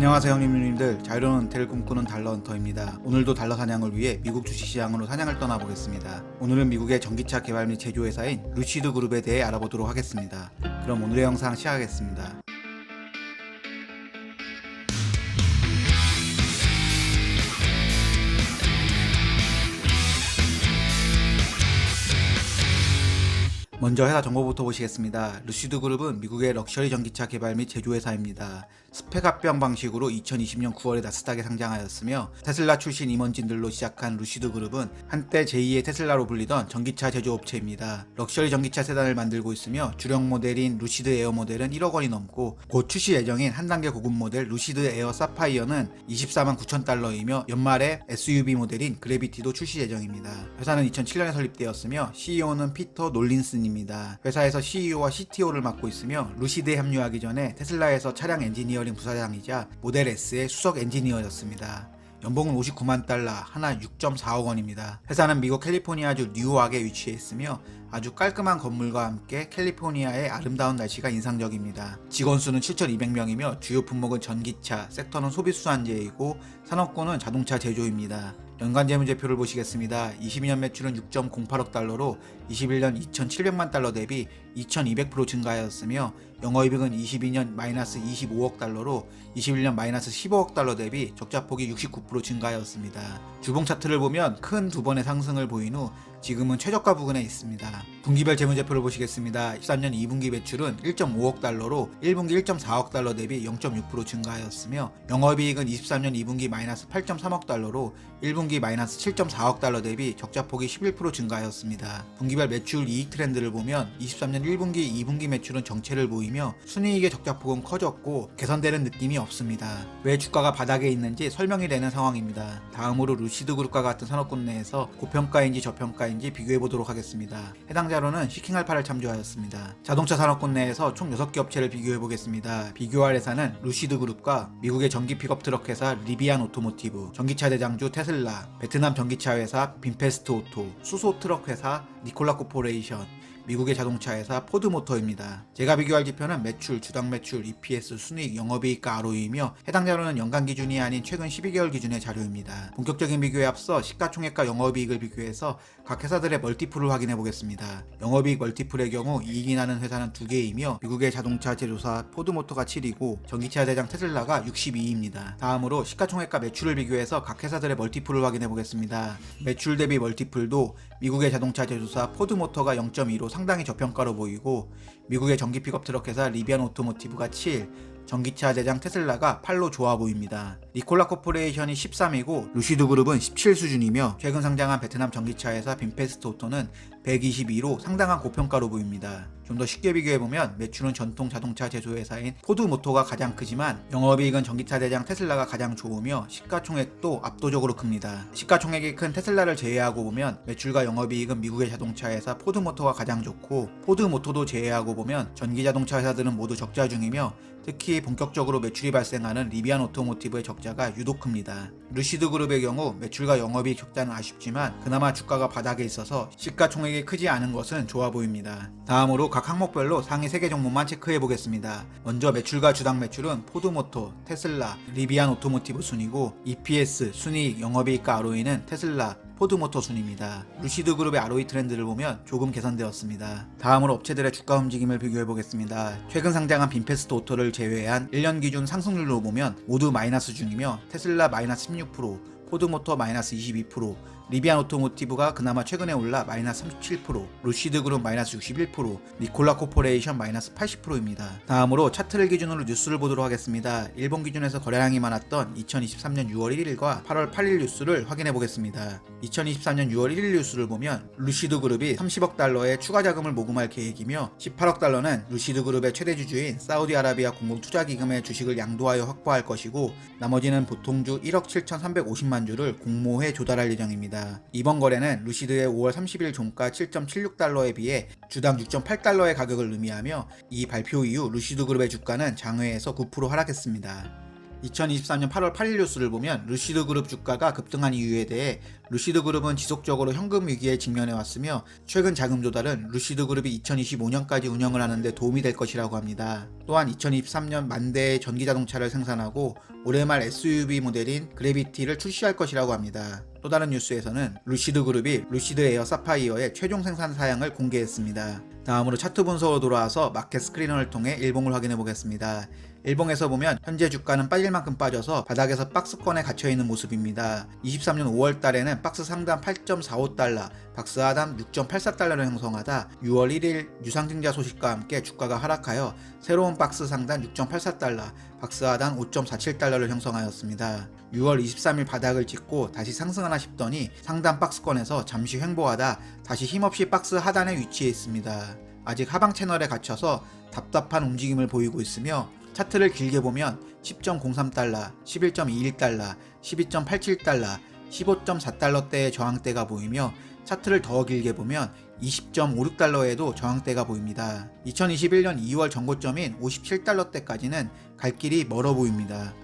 안녕하세요 형님들, 자유로운 은퇴를 꿈꾸는 달러헌터입니다. 오늘도 달러 사냥을 위해 미국 주식시장으로 사냥을 떠나보겠습니다. 오늘은 미국의 전기차 개발 및 제조회사인 루시드 그룹에 대해 알아보도록 하겠습니다. 그럼 오늘의 영상 시작하겠습니다. 먼저 회사 정보부터 보시겠습니다. 루시드 그룹은 미국의 럭셔리 전기차 개발 및 제조회사입니다. 스펙 합병 방식으로 2020년 9월에 나스닥에 상장하였으며 테슬라 출신 임원진들로 시작한 루시드 그룹은 한때 제2의 테슬라로 불리던 전기차 제조업체입니다. 럭셔리 전기차 세단을 만들고 있으며 주력 모델인 루시드 에어 모델은 1억 원이 넘고 곧 출시 예정인 한 단계 고급 모델 루시드 에어 사파이어는 24만 9천 달러이며 연말에 SUV 모델인 그래비티도 출시 예정입니다. 회사는 2007년에 설립되었으며 CEO는 피터 놀린슨입니다. 회사에서 CEO와 CTO를 맡고 있으며 루시드에 합류하기 전에 테슬라에서 차량 엔지니어링 부사장이자 모델 S의 수석 엔지니어였습니다. 연봉은 59만 달러, 하나 6.4억 원입니다. 회사는 미국 캘리포니아주 뉴악에 위치해 있으며 아주 깔끔한 건물과 함께 캘리포니아의 아름다운 날씨가 인상적입니다. 직원 수는 7,200명이며 주요 품목은 전기차, 섹터는 소비수산재이고 산업군은 자동차 제조입니다. 연간 재무제표를 보시겠습니다. 22년 매출은 6.08억 달러로 21년 2,700만 달러 대비 2,200% 증가하였으며 영업이익은 22년 마이너스 25억 달러로 21년 마이너스 15억 달러 대비 적자폭이 69% 증가하였습니다. 주봉 차트를 보면 큰 두 번의 상승을 보인 후 지금은 최저가 부근에 있습니다. 분기별 재무제표를 보시겠습니다. 13년 2분기 매출은 1.5억 달러로 1분기 1.4억 달러 대비 0.6% 증가하였으며 영업이익은 23년 2분기 마이너스 8.3억 달러로 1분기 마이너스 7.4억 달러 대비 적자폭이 11% 증가하였습니다. 분기별 매출 이익 트렌드를 보면 23년 1분기 2분기 매출은 정체를 보이며 순이익의 적자폭은 커졌고 개선되는 느낌이 없습니다. 왜 주가가 바닥에 있는지 설명이 되는 상황입니다. 다음으로 루시드 그룹과 같은 산업군 내에서 고평가인지 저평가인지 비교해보도록 하겠습니다. 해당 자료는 시킹알파를 참조하였습니다. 자동차 산업군 내에서 총 6개 업체를 비교해보겠습니다. 비교할 회사는 루시드 그룹과 미국의 전기 픽업 트럭 회사 리비안 오토모티브, 전기차 대장주 테슬라, 베트남 전기차 회사 빈페스트 오토, 수소 트럭 회사 니콜라 코퍼레이션, 미국의 자동차 회사 포드모터입니다. 제가 비교할 지표는 매출, 주당 매출, EPS, 순이익, 영업이익과 ROE이며 해당 자료는 연간 기준이 아닌 최근 12개월 기준의 자료입니다. 본격적인 비교에 앞서 시가총액과 영업이익을 비교해서 각 회사들의 멀티플을 확인해 보겠습니다. 영업이익 멀티플의 경우 이익이 나는 회사는 2개이며 미국의 자동차 제조사 포드모터가 7이고 전기차 대장 테슬라가 62입니다. 다음으로 시가총액과 매출을 비교해서 각 회사들의 멀티플을 확인해 보겠습니다. 매출 대비 멀티플도 미국의 자동차 제조사 포드모터가 0.2로 상당히 저평가로 보이고 미국의 전기 픽업 트럭 회사 리비안 오토모티브가 7, 전기차 대장 테슬라가 8로 좋아 보입니다. 니콜라 코퍼레이션이 13이고 루시드 그룹은 17 수준이며 최근 상장한 베트남 전기차 회사 빈페스트 오토는 122로 상당한 고평가로 보입니다. 좀 더 쉽게 비교해보면 매출은 전통 자동차 제조회사인 포드모터가 가장 크지만 영업이익은 전기차 대장 테슬라가 가장 좋으며 시가총액도 압도적으로 큽니다. 시가총액이 큰 테슬라를 제외하고 보면 매출과 영업이익은 미국의 자동차 회사 포드모터가 가장 좋고 포드모터도 제외하고 보면 전기자동차 회사들은 모두 적자 중이며 특히 본격적으로 매출이 발생하는 리비안 오토모티브의 적자가 유독 큽니다. 루시드 그룹의 경우 매출과 영업이익 적자는 아쉽지만 그나마 주가가 바닥에 있어서 시가총액이 크지 않은 것은 좋아 보입니다. 다음으로 각 항목별로 상위 3개 종목만 체크해 보겠습니다. 먼저 매출과 주당 매출은 포드모터, 테슬라, 리비안 오토모티브 순이고 EPS, 순이익, 영업이익과 ROE는 테슬라, 포드모터 순입니다. 루시드 그룹의 ROE 트렌드를 보면 조금 개선되었습니다. 다음으로 업체들의 주가 움직임을 비교해 보겠습니다. 최근 상장한 빈페스트 오토를 제외한 1년 기준 상승률로 보면 모두 마이너스 중이며 테슬라 마이너스 16%, 포드모터 마이너스 22%, 리비안 오토모티브가 그나마 최근에 올라 마이너스 37%, 루시드 그룹 마이너스 61%, 니콜라 코퍼레이션 마이너스 80%입니다. 다음으로 차트를 기준으로 뉴스를 보도록 하겠습니다. 일본 기준에서 거래량이 많았던 2023년 6월 1일과 8월 8일 뉴스를 확인해 보겠습니다. 2023년 6월 1일 뉴스를 보면 루시드 그룹이 30억 달러의 추가 자금을 모금할 계획이며 18억 달러는 루시드 그룹의 최대 주주인 사우디아라비아 공공투자기금의 주식을 양도하여 확보할 것이고 나머지는 보통주 1억 7,350만 주를 공모해 조달할 예정입니다. 이번 거래는 루시드의 5월 30일 종가 7.76달러에 비해 주당 6.8달러의 가격을 의미하며 이 발표 이후 루시드 그룹의 주가는 장외에서 9% 하락했습니다. 2023년 8월 8일 뉴스를 보면 루시드 그룹 주가가 급등한 이유에 대해 루시드 그룹은 지속적으로 현금 위기에 직면해 왔으며 최근 자금 조달은 루시드 그룹이 2025년까지 운영을 하는 데 도움이 될 것이라고 합니다. 또한 2023년 만 대의 전기 자동차를 생산하고 올해 말 SUV 모델인 그래비티를 출시할 것이라고 합니다. 또 다른 뉴스에서는 루시드 그룹이 루시드 에어 사파이어의 최종 생산 사양을 공개했습니다. 다음으로 차트 분석으로 돌아와서 마켓 스크리너를 통해 일봉을 확인해 보겠습니다. 일봉에서 보면 현재 주가는 빠질 만큼 빠져서 바닥에서 박스권에 갇혀있는 모습입니다. 23년 5월 달에는 박스 상단 8.45달러, 박스 하단 6.84달러를 형성하다 6월 1일 유상증자 소식과 함께 주가가 하락하여 새로운 박스 상단 6.84달러, 박스 하단 5.47달러를 형성하였습니다. 6월 23일 바닥을 찍고 다시 상승하나 싶더니 상단 박스권에서 잠시 횡보하다 다시 힘없이 박스 하단에 위치해 있습니다. 아직 하방 채널에 갇혀서 답답한 움직임을 보이고 있으며 차트를 길게 보면 10.03달러, 11.21달러, 12.87달러, 15.4달러대의 저항대가 보이며 차트를 더 길게 보면 20.56달러에도 저항대가 보입니다. 2021년 2월 전고점인 57달러대까지는 갈 길이 멀어 보입니다.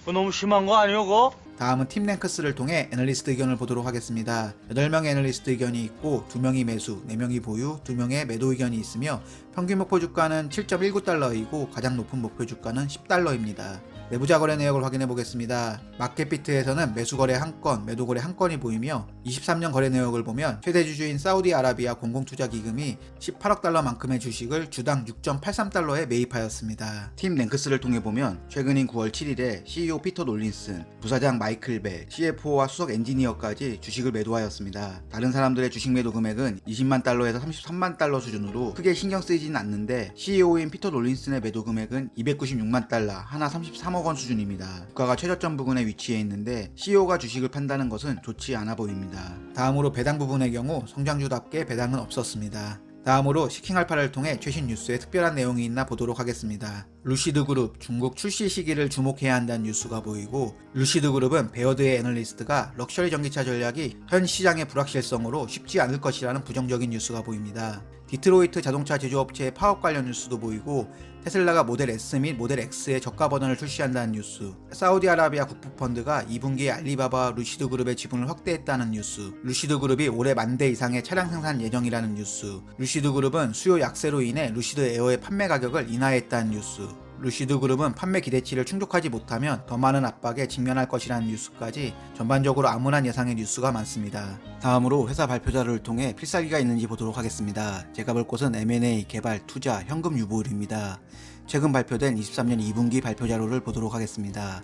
너무 심한 거 아니요, 그거? 다음은 팀랭크스를 통해 애널리스트 의견을 보도록 하겠습니다. 8명의 애널리스트 의견이 있고 2명이 매수, 4명이 보유, 2명의 매도 의견이 있으며 평균 목표 주가는 7.19달러이고 가장 높은 목표 주가는 10달러입니다. 내부자 거래 내역을 확인해 보겠습니다. 마켓비트에서는 매수 거래 1건, 매도 거래 1건이 보이며 23년 거래 내역을 보면 최대 주주인 사우디아라비아 공공투자기금이 18억 달러만큼의 주식을 주당 6.83달러에 매입하였습니다. 팀 랭크스를 통해 보면 최근인 9월 7일에 CEO 피터 놀린슨, 부사장 마이클 벨, CFO와 수석 엔지니어까지 주식을 매도하였습니다. 다른 사람들의 주식 매도 금액은 20만 달러에서 33만 달러 수준으로 크게 신경 쓰이진 않는데 CEO인 피터 놀린슨의 매도 금액은 296만 달러, 하나 33억 원 수준입니다. 주가가 최저점 부근에 위치해 있는데 CEO가 주식을 판다는 것은 좋지 않아 보입니다. 다음으로 배당 부분의 경우 성장주답게 배당은 없었습니다. 다음으로 시킹알파를 통해 최신 뉴스에 특별한 내용이 있나 보도록 하겠습니다. 루시드 그룹 중국 출시 시기를 주목해야 한다는 뉴스가 보이고 루시드 그룹은 베어드의 애널리스트가 럭셔리 전기차 전략이 현 시장의 불확실성으로 쉽지 않을 것이라는 부정적인 뉴스가 보입니다. 디트로이트 자동차 제조업체의 파업 관련 뉴스도 보이고 테슬라가 모델 S 및 모델 X의 저가 버전을 출시한다는 뉴스, 사우디아라비아 국부펀드가 2분기에 알리바바와 루시드 그룹의 지분을 확대했다는 뉴스, 루시드 그룹이 올해 10,000대 이상의 차량 생산 예정이라는 뉴스, 루시드 그룹은 수요 약세로 인해 루시드 에어의 판매 가격을 인하했다는 뉴스, 루시드 그룹은 판매 기대치를 충족하지 못하면 더 많은 압박에 직면할 것이라는 뉴스까지 전반적으로 암울한 예상의 뉴스가 많습니다. 다음으로 회사 발표 자료를 통해 필살기가 있는지 보도록 하겠습니다. 제가 볼 곳은 M&A, 개발, 투자, 현금 유보율입니다. 최근 발표된 23년 2분기 발표 자료를 보도록 하겠습니다.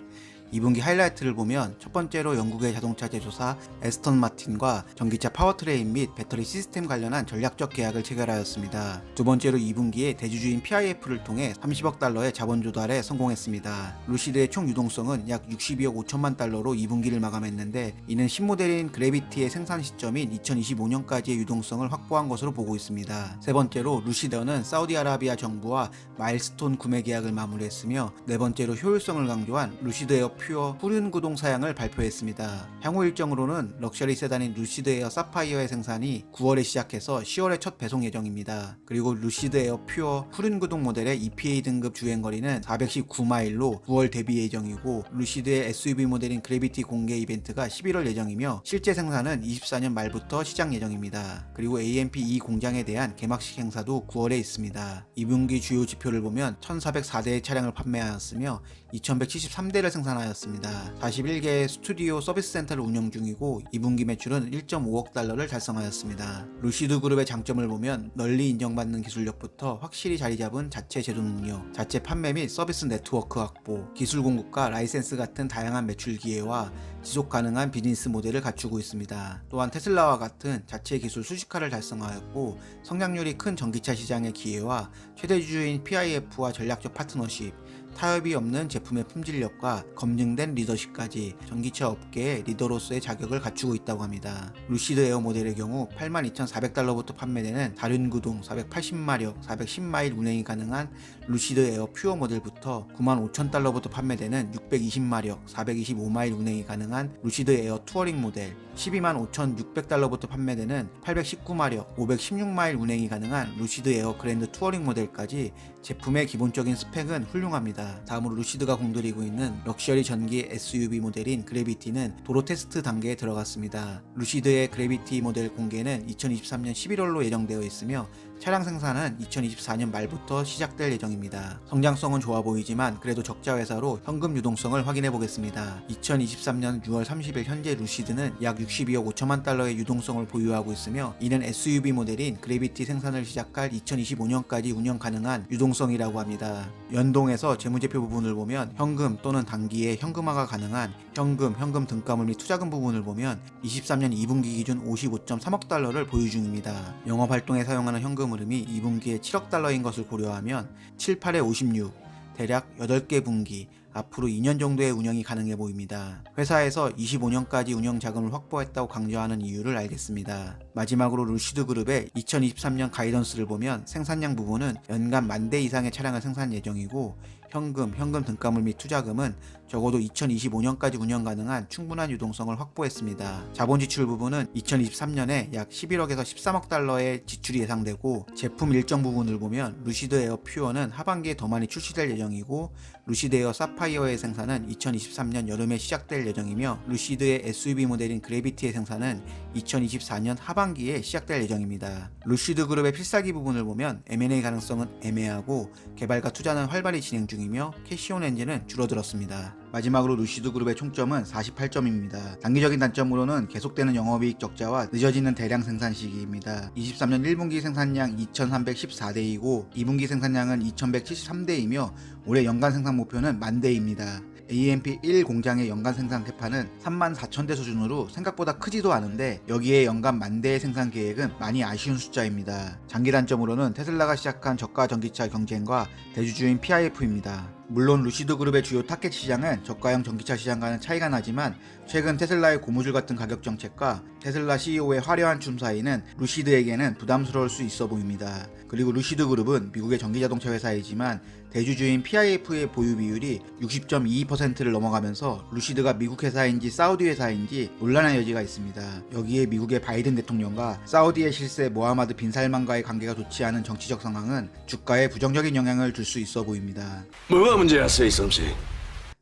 2분기 하이라이트를 보면 첫 번째로 영국의 자동차 제조사 에스턴 마틴과 전기차 파워트레인 및 배터리 시스템 관련한 전략적 계약을 체결하였습니다. 두 번째로 2분기에 대주주인 PIF를 통해 30억 달러의 자본 조달에 성공했습니다. 루시드의 총 유동성은 약 62억 5천만 달러로 2분기를 마감했는데 이는 신모델인 그래비티의 생산 시점인 2025년까지의 유동성을 확보한 것으로 보고 있습니다. 세 번째로 루시드는 사우디아라비아 정부와 마일스톤 구매 계약을 마무리했으며 네 번째로 효율성을 강조한 루시드 에어 퓨어 후륜 구동 사양을 발표했습니다. 향후 일정으로는 럭셔리 세단인 루시드 에어 사파이어의 생산이 9월에 시작해서 10월에 첫 배송 예정입니다. 그리고 루시드 에어 퓨어 후륜 구동 모델의 EPA 등급 주행거리는 419마일로 9월 데뷔 예정이고 루시드의 SUV 모델인 그래비티 공개 이벤트가 11월 예정이며 실제 생산은 24년 말부터 시작 예정입니다. 그리고 AMP2 공장에 대한 개막식 행사도 9월에 있습니다. 2분기 주요 지표를 보면 1404대의 차량을 판매하였으며 2173대를 생산하였습니다. 41개의 스튜디오 서비스 센터를 운영 중이고 2분기 매출은 1.5억 달러를 달성하였습니다. 루시드 그룹의 장점을 보면 널리 인정받는 기술력부터 확실히 자리 잡은 자체 제조 능력, 자체 판매 및 서비스 네트워크 확보, 기술 공급과 라이센스 같은 다양한 매출 기회와 지속 가능한 비즈니스 모델을 갖추고 있습니다. 또한 테슬라와 같은 자체 기술 수식화를 달성하였고 성장률이 큰 전기차 시장의 기회와 최대 주주인 PIF와 전략적 파트너십, 타협이 없는 제품의 품질력과 검증된 리더십까지 전기차 업계의 리더로서의 자격을 갖추고 있다고 합니다. 루시드 에어 모델의 경우 82,400달러부터 판매되는 다륜 구동 480마력 410마일 운행이 가능한 루시드 에어 퓨어 모델부터 95,000달러부터 판매되는 620마력 425마일 운행이 가능한 루시드 에어 투어링 모델, 125,600달러부터 판매되는 819마력 516마일 운행이 가능한 루시드 에어 그랜드 투어링 모델까지 제품의 기본적인 스펙은 훌륭합니다. 있습니다. 다음으로 루시드가 공들이고 있는 럭셔리 전기 SUV 모델인 그래비티는 도로 테스트 단계에 들어갔습니다. 루시드의 그래비티 모델 공개는 2023년 11월로 예정되어 있으며 차량 생산은 2024년 말부터 시작될 예정입니다. 성장성은 좋아 보이지만 그래도 적자 회사로 현금 유동성을 확인해 보겠습니다. 2023년 6월 30일 현재 루시드는 약 62억 5천만 달러의 유동성을 보유하고 있으며 이는 SUV 모델인 그래비티 생산을 시작할 2025년까지 운영 가능한 유동성이라고 합니다. 연동해서 재무제표 부분을 보면 현금 또는 단기에 현금화가 가능한 현금 등가물 및 투자금 부분을 보면 23년 2분기 기준 55.3억 달러를 보유 중입니다. 영업 활동에 사용하는 현금 흐름이 2분기에 7억 달러인 것을 고려하면 7, 8에 56, 대략 8개 분기, 앞으로 2년 정도의 운영이 가능해 보입니다. 회사에서 25년까지 운영 자금을 확보했다고 강조하는 이유를 알겠습니다. 마지막으로 루시드 그룹의 2023년 가이던스를 보면 생산량 부분은 연간 10,000대 이상의 차량을 생산 예정이고 현금 등가물 및 투자금은 적어도 2025년까지 운영 가능한 충분한 유동성을 확보했습니다. 자본 지출 부분은 2023년에 약 11억에서 13억 달러의 지출이 예상되고 제품 일정 부분을 보면 루시드 에어 퓨어는 하반기에 더 많이 출시될 예정이고 루시드 에어 사파이어의 생산은 2023년 여름에 시작될 예정이며 루시드의 SUV 모델인 그래비티의 생산은 2024년 하반기에 시작될 예정입니다. 루시드 그룹의 필살기 부분을 보면 M&A 가능성은 애매하고 개발과 투자는 활발히 진행 중이며 캐시온 엔진은 줄어들었습니다. 마지막으로 루시드 그룹의 총점은 48점입니다. 단기적인 단점으로는 계속되는 영업이익 적자와 늦어지는 대량 생산 시기입니다. 23년 1분기 생산량 2,314대이고 2분기 생산량은 2,173대이며 올해 연간 생산 목표는 10,000대입니다. AMP1 공장의 연간 생산 캐파는 34,000대 수준으로 생각보다 크지도 않은데 여기에 연간 10,000대의 생산 계획은 많이 아쉬운 숫자입니다. 장기 단점으로는 테슬라가 시작한 저가 전기차 경쟁과 대주주인 PIF입니다. 물론 루시드 그룹의 주요 타겟 시장은 저가형 전기차 시장과는 차이가 나지만 최근 테슬라의 고무줄 같은 가격 정책과 테슬라 CEO의 화려한 춤 사이는 루시드에게는 부담스러울 수 있어 보입니다. 그리고 루시드 그룹은 미국의 전기자동차 회사이지만 대주주인 PIF의 보유 비율이 60.22%를 넘어가면서 루시드가 미국 회사인지 사우디 회사인지 논란의 여지가 있습니다. 여기에 미국의 바이든 대통령과 사우디의 실세 모하마드 빈 살만과의 관계가 좋지 않은 정치적 상황은 주가에 부정적인 영향을 줄 수 있어 보입니다. 뭐가 문제였어, 이 솜씨?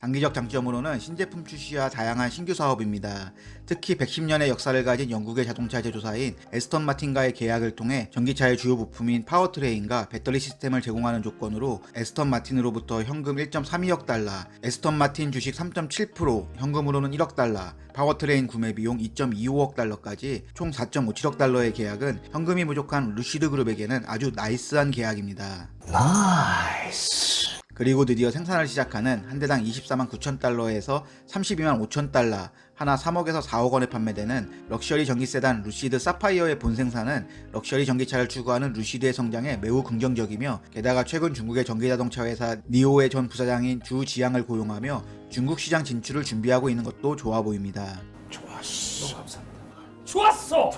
단기적 장점으로는 신제품 출시와 다양한 신규 사업입니다. 특히 110년의 역사를 가진 영국의 자동차 제조사인 에스턴 마틴과의 계약을 통해 전기차의 주요 부품인 파워트레인과 배터리 시스템을 제공하는 조건으로 에스턴 마틴으로부터 현금 1.32억 달러, 에스턴 마틴 주식 3.7%, 현금으로는 1억 달러, 파워트레인 구매 비용 2.25억 달러까지 총 4.57억 달러의 계약은 현금이 부족한 루시드 그룹에게는 아주 나이스한 계약입니다. 나이스. 그리고 드디어 생산을 시작하는 한 대당 24만 9천 달러에서 32만 5천 달러, 하나 3억에서 4억 원에 판매되는 럭셔리 전기 세단 루시드 사파이어의 본 생산은 럭셔리 전기차를 추구하는 루시드의 성장에 매우 긍정적이며 게다가 최근 중국의 전기자동차 회사 니오의 전 부사장인 주 지양을 고용하며 중국 시장 진출을 준비하고 있는 것도 좋아 보입니다. 좋았어. 감사합니다. 좋았어!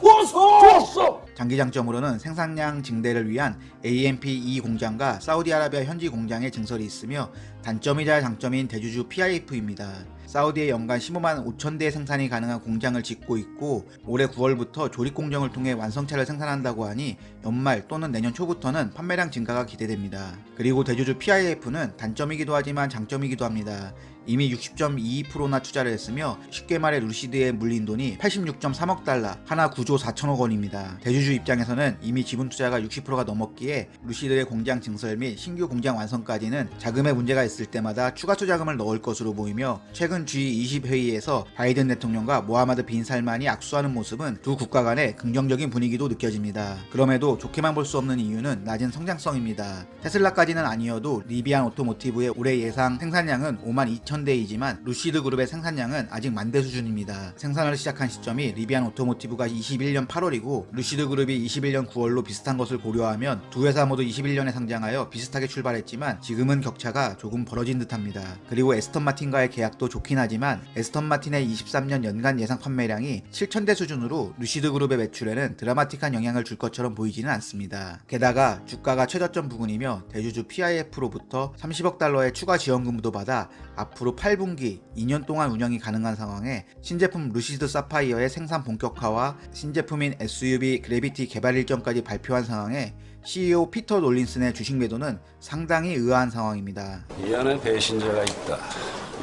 장기 장점으로는 생산량 증대를 위한 AMP2 공장과 사우디아라비아 현지 공장의 증설이 있으며 단점이자 장점인 대주주 PIF입니다. 사우디에 연간 15만 5천 대 생산이 가능한 공장을 짓고 있고 올해 9월부터 조립 공정을 통해 완성차를 생산한다고 하니 연말 또는 내년 초부터는 판매량 증가가 기대됩니다. 그리고 대주주 PIF는 단점이기도 하지만 장점이기도 합니다. 이미 60.22%나 투자를 했으며 쉽게 말해 루시드에 물린 돈이 86.3억 달러, 하나 9조 4천억 원입니다. 대주주 입장에서는 이미 지분 투자가 60%가 넘었기에 루시드의 공장 증설 및 신규 공장 완성까지는 자금의 문제가 있을 때마다 추가 투자금을 넣을 것으로 보이며 최근 G20 회의에서 바이든 대통령과 모하마드 빈 살만이 악수하는 모습은 두 국가 간의 긍정적인 분위기도 느껴집니다. 그럼에도 좋게만 볼 수 없는 이유는 낮은 성장성입니다. 테슬라까지는 아니어도 리비안 오토모티브의 올해 예상 생산량은 5만 2천 대이지만 루시드 그룹의 생산량은 아직 10,000대 수준입니다. 생산을 시작한 시점이 리비안 오토모티브가 21년 8월이고 루시드 그룹이 21년 9월로 비슷한 것을 고려하면 두 회사 모두 21년에 상장하여 비슷하게 출발했지만 지금은 격차가 조금 벌어진 듯합니다. 그리고 에스턴 마틴과의 계약도 좋긴 하지만 에스턴 마틴의 23년 연간 예상 판매량이 7,000대 수준으로 루시드 그룹의 매출에는 드라마틱한 영향을 줄 것처럼 보이지는 않습니다. 게다가 주가가 최저점 부근이며 대주주 PIF로부터 30억 달러의 추가 지원금도 받아 앞으로 8분기 2년 동안 운영이 가능한 상황에 신제품 루시드 사파이어의 생산 본격화와 신제품인 SUV 그래비티 그래비티 개발 일정까지 발표한 상황에 CEO 피터 놀린슨의 주식 매도는 상당히 의아한 상황입니다. 이 안에 배신자가 있다.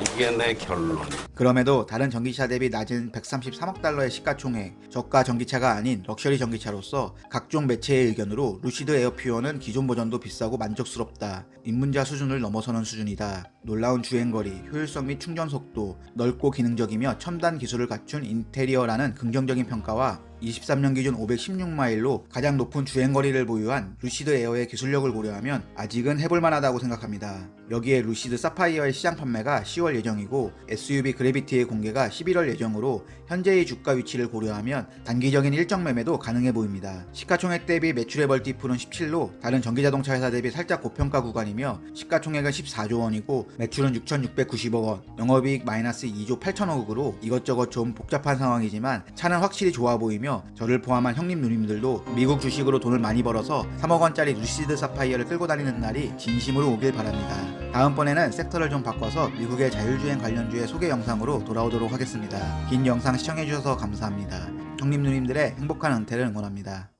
이게 내 결론. 그럼에도 다른 전기차 대비 낮은 133억 달러의 시가총액, 저가 전기차가 아닌 럭셔리 전기차로서 각종 매체의 의견으로 루시드 에어퓨어는 기존 버전도 비싸고 만족스럽다. 입문자 수준을 넘어서는 수준이다. 놀라운 주행거리, 효율성 및 충전 속도, 넓고 기능적이며 첨단 기술을 갖춘 인테리어라는 긍정적인 평가와 23년 기준 516마일로 가장 높은 주행거리를 보유한 루시드 에어의 기술력을 고려하면 아직은 해볼만하다고 생각합니다. 여기에 루시드 사파이어의 시장 판매가 10월 예정이고 SUV 그래비티의 공개가 11월 예정으로 현재의 주가 위치를 고려하면 단기적인 일정 매매도 가능해 보입니다. 시가총액 대비 매출의 벌티풀은 17로 다른 전기자동차 회사 대비 살짝 고평가 구간이며 시가총액은 14조 원이고 매출은 6,690억 원, 영업이익 마이너스 2조 8천억으로 이것저것 좀 복잡한 상황이지만 차는 확실히 좋아 보이며 저를 포함한 형님 누님들도 미국 주식으로 돈을 많이 벌어서 3억 원짜리 루시드 사파이어를 끌고 다니는 날이 진심으로 오길 바랍니다. 다음번에는 섹터를 좀 바꿔서 미국의 자율주행 관련주의 소개 영상으로 돌아오도록 하겠습니다. 긴 영상 시청해주셔서 감사합니다. 형님 누님들의 행복한 은퇴를 응원합니다.